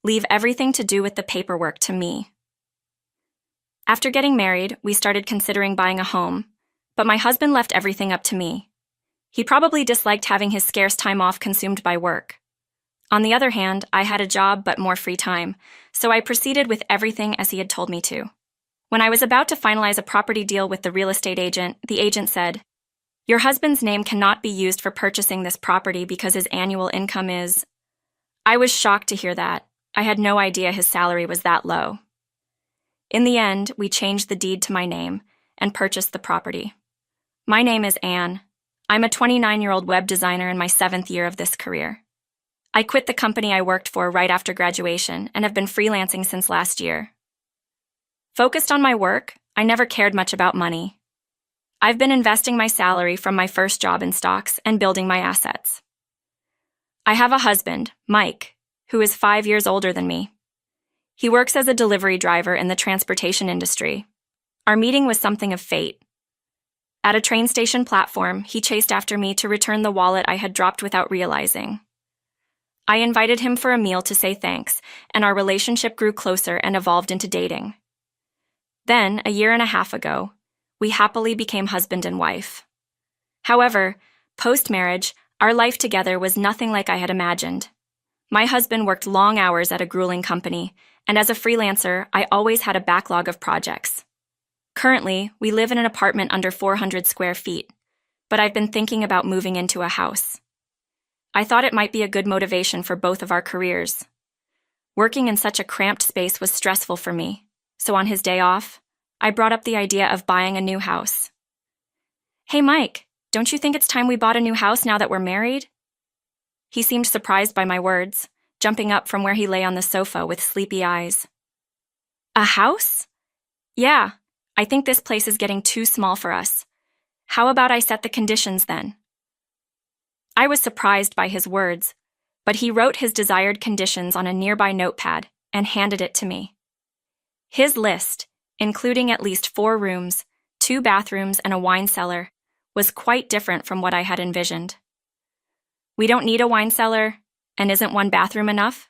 Leave everything to do with the paperwork to me. After getting married, we started considering buying a home, but my husband left everything up to me. He probably disliked having his scarce time off consumed by work. On the other hand, I had a job but more free time, so I proceeded with everything as he had told me to. When I was about to finalize a property deal with the real estate agent, the agent said, "Your husband's name cannot be used for purchasing this property because his annual income is..." I was shocked to hear that. I had no idea his salary was that low. In the end, we changed the deed to my name and purchased the property. My name is Anne. I'm a 29-year-old web designer in my 7th year of this career. I quit the company I worked for right after graduation and have been freelancing since last year. Focused on my work, I never cared much about money. I've been investing my salary from my first job in stocks and building my assets. I have a husband, Mike, who is 5 years older than me. He works as a delivery driver in the transportation industry. Our meeting was something of fate. At a train station platform, he chased after me to return the wallet I had dropped without realizing. I invited him for a meal to say thanks, and our relationship grew closer and evolved into dating. Then, a year and a half ago, we happily became husband and wife. However, post-marriage, our life together was nothing like I had imagined. My husband worked long hours at a grueling company, and as a freelancer, I always had a backlog of projects. Currently, we live in an apartment under 400 square feet, but I've been thinking about moving into a house. I thought it might be a good motivation for both of our careers. Working in such a cramped space was stressful for me, so on his day off, I brought up the idea of buying a new house. "Hey Mike, don't you think it's time we bought a new house now that we're married?" He seemed surprised by my words, jumping up from where he lay on the sofa with sleepy eyes. "A house? Yeah, I think this place is getting too small for us. How about I set the conditions then?" I was surprised by his words, but he wrote his desired conditions on a nearby notepad and handed it to me. His list, including at least 4 rooms, 2 bathrooms, and a wine cellar, was quite different from what I had envisioned. "We don't need a wine cellar, and isn't 1 bathroom enough?"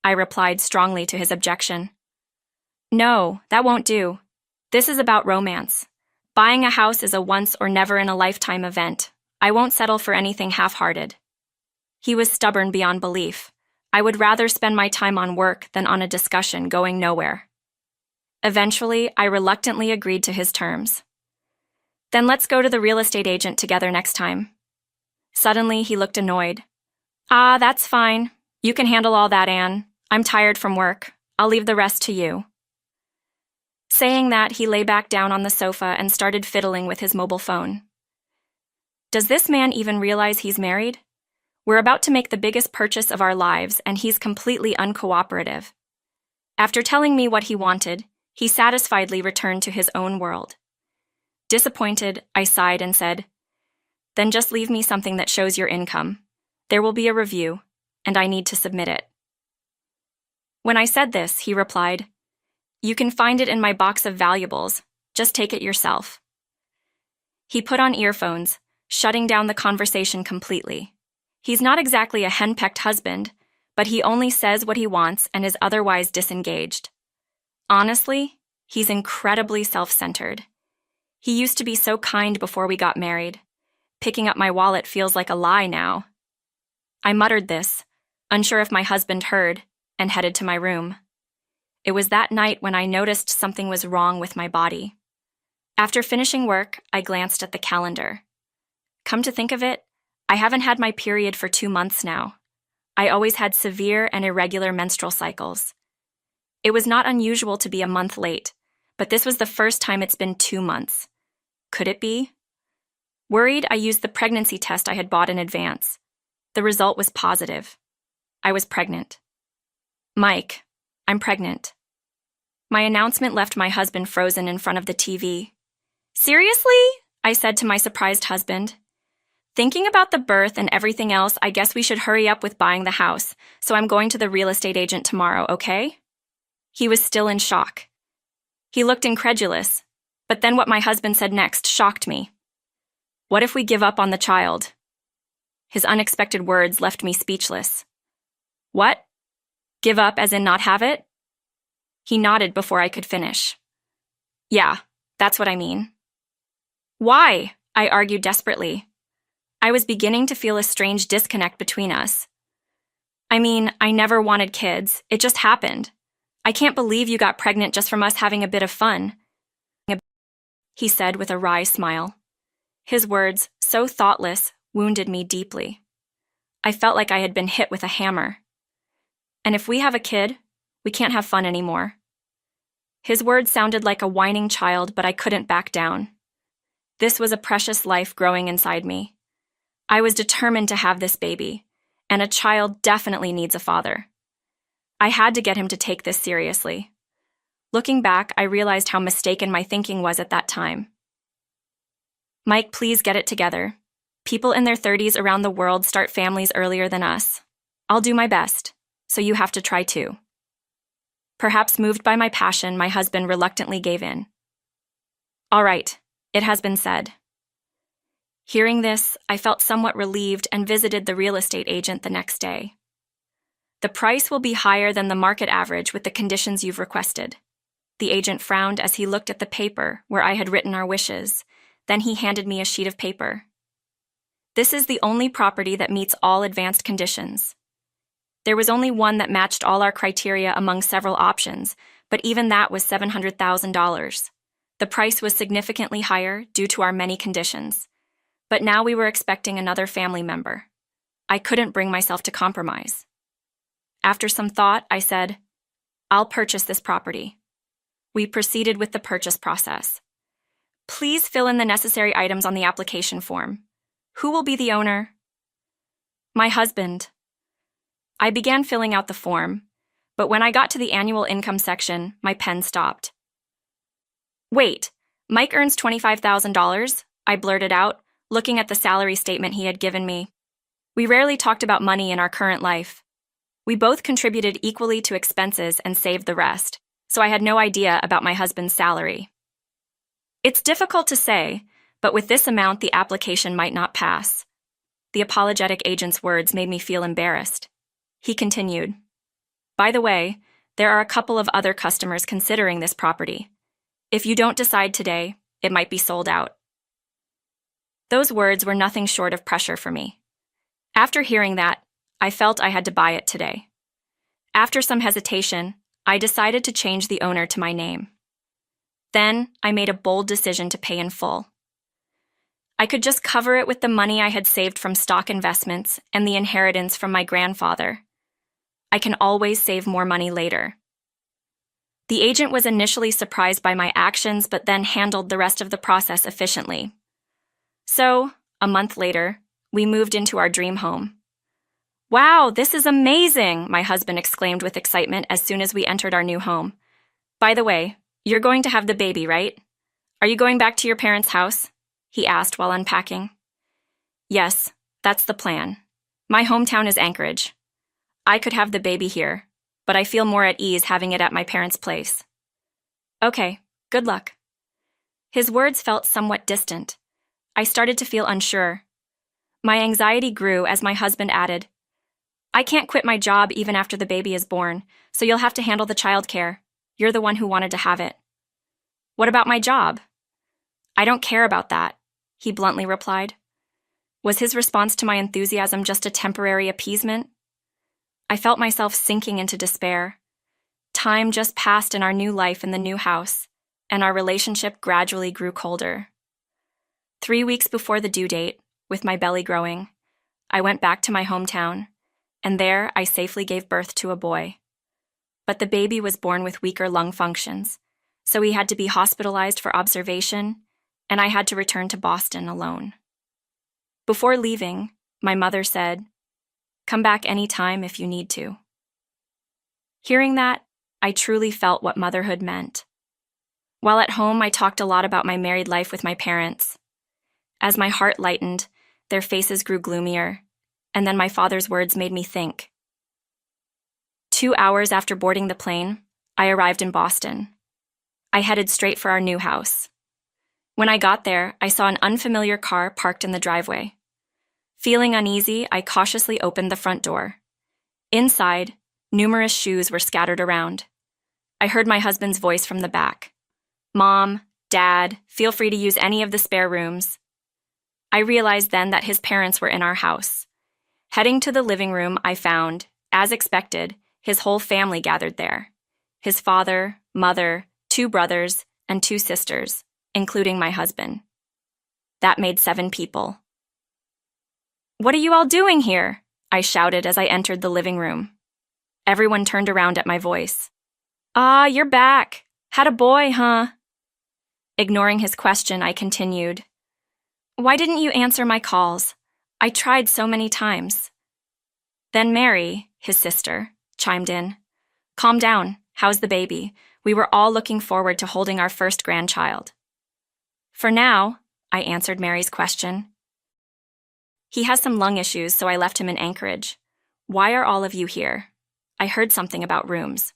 I replied strongly to his objection. "No, that won't do. This is about romance. Buying a house is a once-or-never-in-a-lifetime event. I won't settle for anything half-hearted." He was stubborn beyond belief. I would rather spend my time on work than on a discussion going nowhere. Eventually, I reluctantly agreed to his terms. "Then let's go to the real estate agent together next time." Suddenly, he looked annoyed. "Ah, that's fine. You can handle all that, Anne. I'm tired from work. I'll leave the rest to you." Saying that, he lay back down on the sofa and started fiddling with his mobile phone. Does this man even realize he's married? We're about to make the biggest purchase of our lives, and he's completely uncooperative. After telling me what he wanted, he satisfiedly returned to his own world. Disappointed, I sighed and said, "Then just leave me something that shows your income. There will be a review, and I need to submit it." When I said this, he replied, "You can find it in my box of valuables. Just take it yourself." He put on earphones, shutting down the conversation completely. He's not exactly a henpecked husband, but he only says what he wants and is otherwise disengaged. Honestly, he's incredibly self-centered. He used to be so kind before we got married. Picking up my wallet feels like a lie now. I muttered this, unsure if my husband heard, and headed to my room. It was that night when I noticed something was wrong with my body. After finishing work, I glanced at the calendar. Come to think of it, I haven't had my period for 2 months now. I always had severe and irregular menstrual cycles. It was not unusual to be a month late, but this was the first time it's been 2 months. Could it be? Worried, I used the pregnancy test I had bought in advance. The result was positive. I was pregnant. "Mike, I'm pregnant." My announcement left my husband frozen in front of the TV. "Seriously?" I said to my surprised husband. "Thinking about the birth and everything else, I guess we should hurry up with buying the house, so I'm going to the real estate agent tomorrow, okay?" He was still in shock. He looked incredulous, but then what my husband said next shocked me. "What if we give up on the child?" His unexpected words left me speechless. "What? Give up as in not have it? He nodded before I could finish. Yeah, that's what I mean. Why? I argued desperately. I was beginning to feel a strange disconnect between us. I mean, I never wanted kids. It just happened. I can't believe you got pregnant just from us having a bit of fun, he said with a wry smile. His words, so thoughtless, wounded me deeply. I felt like I had been hit with a hammer. And if we have a kid, we can't have fun anymore. His words sounded like a whining child, but I couldn't back down. This was a precious life growing inside me. I was determined to have this baby, and a child definitely needs a father. I had to get him to take this seriously. Looking back, I realized how mistaken my thinking was at that time. Mike, please get it together. People in their 30s around the world start families earlier than us. I'll do my best, so you have to try too. Perhaps moved by my passion, my husband reluctantly gave in. All right, it has been said. Hearing this, I felt somewhat relieved and visited the real estate agent the next day. The price will be higher than the market average with the conditions you've requested. The agent frowned as he looked at the paper where I had written our wishes. Then he handed me a sheet of paper. This is the only property that meets all advanced conditions. There was only one that matched all our criteria among several options, but even that was $700,000. The price was significantly higher due to our many conditions. But now we were expecting another family member. I couldn't bring myself to compromise. After some thought, I said, I'll purchase this property. We proceeded with the purchase process. Please fill in the necessary items on the application form. Who will be the owner? My husband. I began filling out the form, but when I got to the annual income section, my pen stopped. Wait, Mike earns $25,000, I blurted out, looking at the salary statement he had given me. We rarely talked about money in our current life. We both contributed equally to expenses and saved the rest, so I had no idea about my husband's salary. It's difficult to say, but with this amount, the application might not pass. The apologetic agent's words made me feel embarrassed. He continued, By the way, there are a couple of other customers considering this property. If you don't decide today, it might be sold out. Those words were nothing short of pressure for me. After hearing that, I felt I had to buy it today. After some hesitation, I decided to change the owner to my name. Then, I made a bold decision to pay in full. I could just cover it with the money I had saved from stock investments and the inheritance from my grandfather. I can always save more money later. The agent was initially surprised by my actions, but then handled the rest of the process efficiently. So, a month later, we moved into our dream home. Wow, this is amazing, my husband exclaimed with excitement as soon as we entered our new home. By the way, you're going to have the baby, right? Are you going back to your parents' house? He asked while unpacking. Yes, that's the plan. My hometown is Anchorage. I could have the baby here, but I feel more at ease having it at my parents' place. Okay, good luck. His words felt somewhat distant. I started to feel unsure. My anxiety grew as my husband added, I can't quit my job even after the baby is born, so you'll have to handle the childcare. You're the one who wanted to have it. What about my job? I don't care about that, he bluntly replied. Was his response to my enthusiasm just a temporary appeasement? I felt myself sinking into despair. Time just passed in our new life in the new house, and our relationship gradually grew colder. 3 weeks before the due date, with my belly growing, I went back to my hometown, and there I safely gave birth to a boy. But the baby was born with weaker lung functions, so he had to be hospitalized for observation, and I had to return to Boston alone. Before leaving, my mother said, Come back any time if you need to. Hearing that, I truly felt what motherhood meant. While at home, I talked a lot about my married life with my parents. As my heart lightened, their faces grew gloomier, and then my father's words made me think. 2 hours after boarding the plane, I arrived in Boston. I headed straight for our new house. When I got there, I saw an unfamiliar car parked in the driveway. Feeling uneasy, I cautiously opened the front door. Inside, Numerous shoes were scattered around. I heard my husband's voice from the back. "Mom, Dad, feel free to use any of the spare rooms." I realized then that his parents were in our house. Heading to the living room, I found, as expected, his whole family gathered there. His father, mother, 2 brothers, and 2 sisters, including my husband. That made 7 people. "What are you all doing here?" I shouted as I entered the living room. Everyone turned around at my voice. "Ah, you're back. Had a boy, huh?" Ignoring his question, I continued. "Why didn't you answer my calls? I tried so many times." Then Mary, his sister, chimed in. "Calm down. How's the baby? We were all looking forward to holding our first grandchild." "For now," I answered Mary's question. "He has some lung issues, so I left him in Anchorage. Why are all of you here? I heard something about rooms."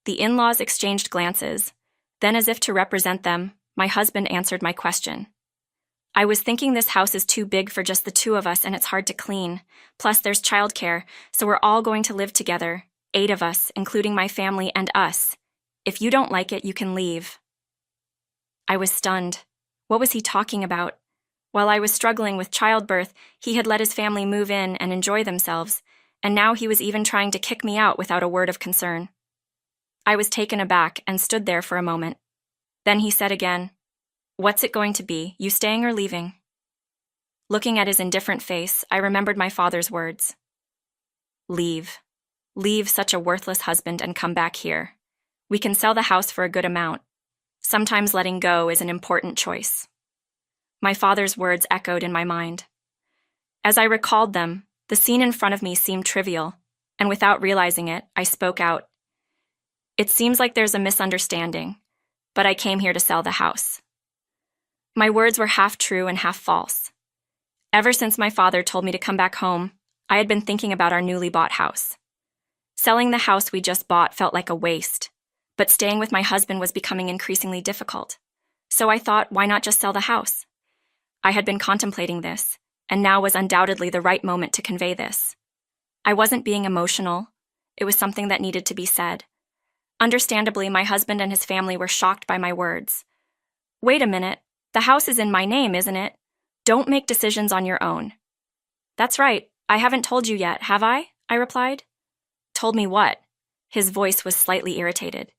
The in-laws exchanged glances. Then, as if to represent them, my husband answered my question. "I was thinking this house is too big for just the 2 of us and it's hard to clean. Plus, there's childcare, so we're all going to live together. 8 of us, including my family and us. If you don't like it, you can leave." I was stunned. What was he talking about? While I was struggling with childbirth, he had let his family move in and enjoy themselves, and now he was even trying to kick me out without a word of concern. I was taken aback and stood there for a moment. Then he said again, "What's it going to be? You staying or leaving?" Looking at his indifferent face, I remembered my father's words. "Leave. Leave such a worthless husband and come back here. We can sell the house for a good amount. Sometimes letting go is an important choice." My father's words echoed in my mind. As I recalled them, the scene in front of me seemed trivial, and without realizing it, I spoke out. "It seems like there's a misunderstanding, but I came here to sell the house." My words were half true and half false. Ever since my father told me to come back home, I had been thinking about our newly bought house. Selling the house we just bought felt like a waste, but staying with my husband was becoming increasingly difficult. So I thought, why not just sell the house? I had been contemplating this, and now was undoubtedly the right moment to convey this. I wasn't being emotional. It was something that needed to be said. Understandably, my husband and his family were shocked by my words. "Wait a minute. The house is in my name, isn't it? Don't make decisions on your own." "That's right. I haven't told you yet, have I?" I replied. "Told me what?" His voice was slightly irritated.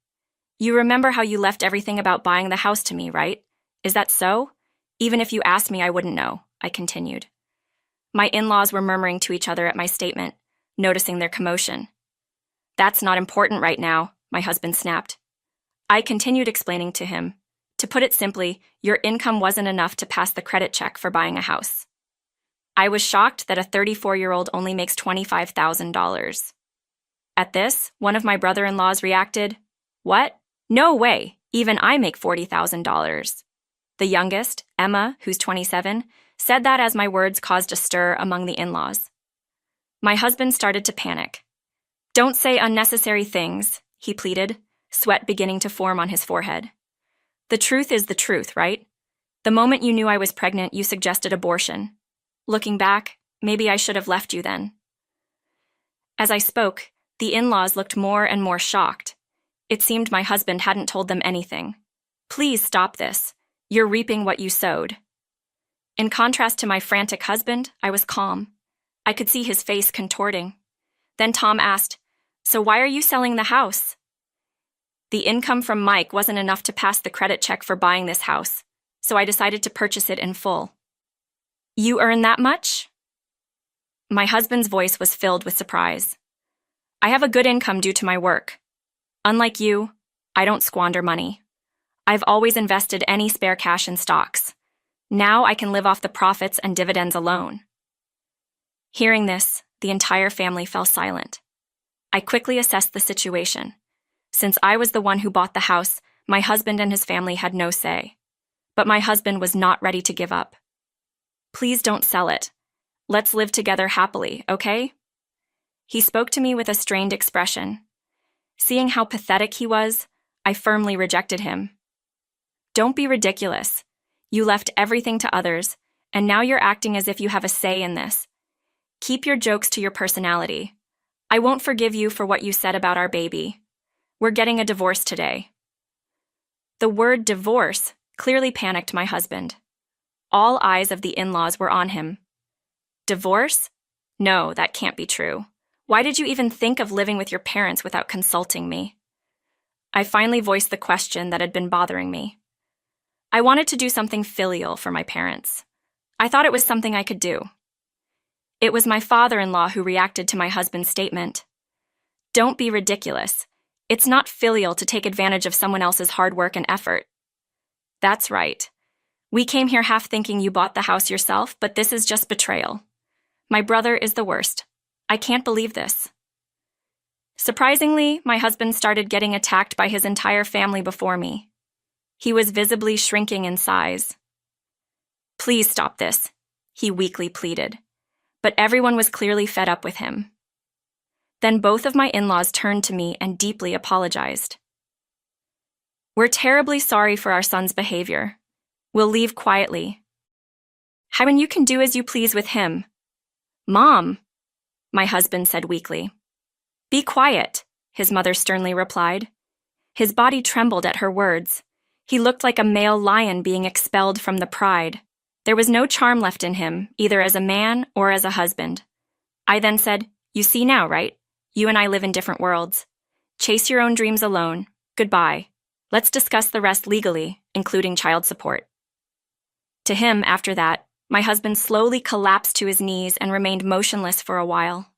"You remember how you left everything about buying the house to me, right? Is that so? Even if you asked me, I wouldn't know," I continued. My in-laws were murmuring to each other at my statement, noticing their commotion. "That's not important right now," my husband snapped. I continued explaining to him. To put it simply, your income wasn't enough to pass the credit check for buying a house. I was shocked that a 34-year-old only makes $25,000. At this, one of my brother-in-laws reacted, "What? No way! Even I make $40,000. The youngest, Emma, who's 27, said that as my words caused a stir among the in-laws. My husband started to panic. "Don't say unnecessary things," he pleaded, sweat beginning to form on his forehead. "The truth is the truth, right? The moment you knew I was pregnant, you suggested abortion. Looking back, maybe I should have left you then." As I spoke, the in-laws looked more and more shocked. It seemed my husband hadn't told them anything. "Please stop this. You're reaping what you sowed." In contrast to my frantic husband, I was calm. I could see his face contorting. Then Tom asked, "So why are you selling the house?" "The income from Mike wasn't enough to pass the credit check for buying this house, so I decided to purchase it in full." "You earn that much?" My husband's voice was filled with surprise. "I have a good income due to my work. Unlike you, I don't squander money. I've always invested any spare cash in stocks. Now I can live off the profits and dividends alone." Hearing this, the entire family fell silent. I quickly assessed the situation. Since I was the one who bought the house, my husband and his family had no say. But my husband was not ready to give up. "Please don't sell it. Let's live together happily, okay?" He spoke to me with a strained expression. Seeing how pathetic he was, I firmly rejected him. "Don't be ridiculous. You left everything to others, and now you're acting as if you have a say in this. Keep your jokes to your personality. I won't forgive you for what you said about our baby. We're getting a divorce today. The word divorce clearly panicked my husband. All eyes of the in-laws were on him. Divorce? No, that can't be true. Why did you even think of living with your parents without consulting me? I finally voiced the question that had been bothering me. I wanted to do something filial for my parents. I thought it was something I could do. It was my father-in-law who reacted to my husband's statement. Don't be ridiculous. It's not filial to take advantage of someone else's hard work and effort. That's right. We came here half thinking you bought the house yourself, but this is just betrayal. My brother is the worst. I can't believe this. Surprisingly, my husband started getting attacked by his entire family before me. He was visibly shrinking in size. Please stop this, he weakly pleaded. But everyone was clearly fed up with him. Then both of my in-laws turned to me and deeply apologized. We're terribly sorry for our son's behavior. We'll leave quietly. How when you can do as you please with him? Mom, my husband said weakly. Be quiet, his mother sternly replied. His body trembled at her words. He looked like a male lion being expelled from the pride. There was no charm left in him, either as a man or as a husband. I then said, You see now, right? You and I live in different worlds. Chase your own dreams alone. Goodbye. Let's discuss the rest legally, including child support. To him, after that, my husband slowly collapsed to his knees and remained motionless for a while.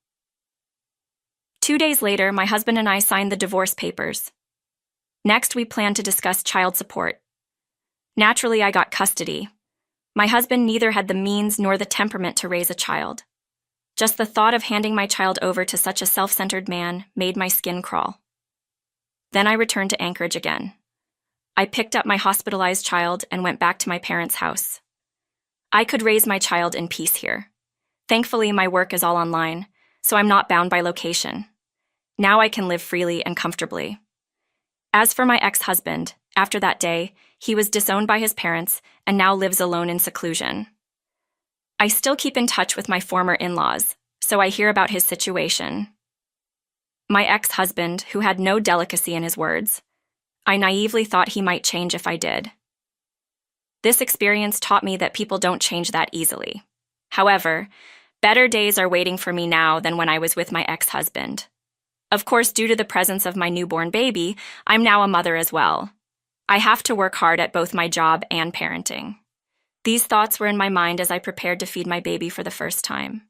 2 days later, my husband and I signed the divorce papers. Next, we planned to discuss child support. Naturally, I got custody. My husband neither had the means nor the temperament to raise a child. Just the thought of handing my child over to such a self-centered man made my skin crawl. Then I returned to Anchorage again. I picked up my hospitalized child and went back to my parents' house. I could raise my child in peace here. Thankfully, my work is all online, so I'm not bound by location. Now I can live freely and comfortably. As for my ex-husband, after that day, he was disowned by his parents and now lives alone in seclusion. I still keep in touch with my former in-laws, so I hear about his situation. My ex-husband, who had no delicacy in his words, I naively thought he might change if I did. This experience taught me that people don't change that easily. However, better days are waiting for me now than when I was with my ex-husband. Of course, due to the presence of my newborn baby, I'm now a mother as well. I have to work hard at both my job and parenting. These thoughts were in my mind as I prepared to feed my baby for the first time.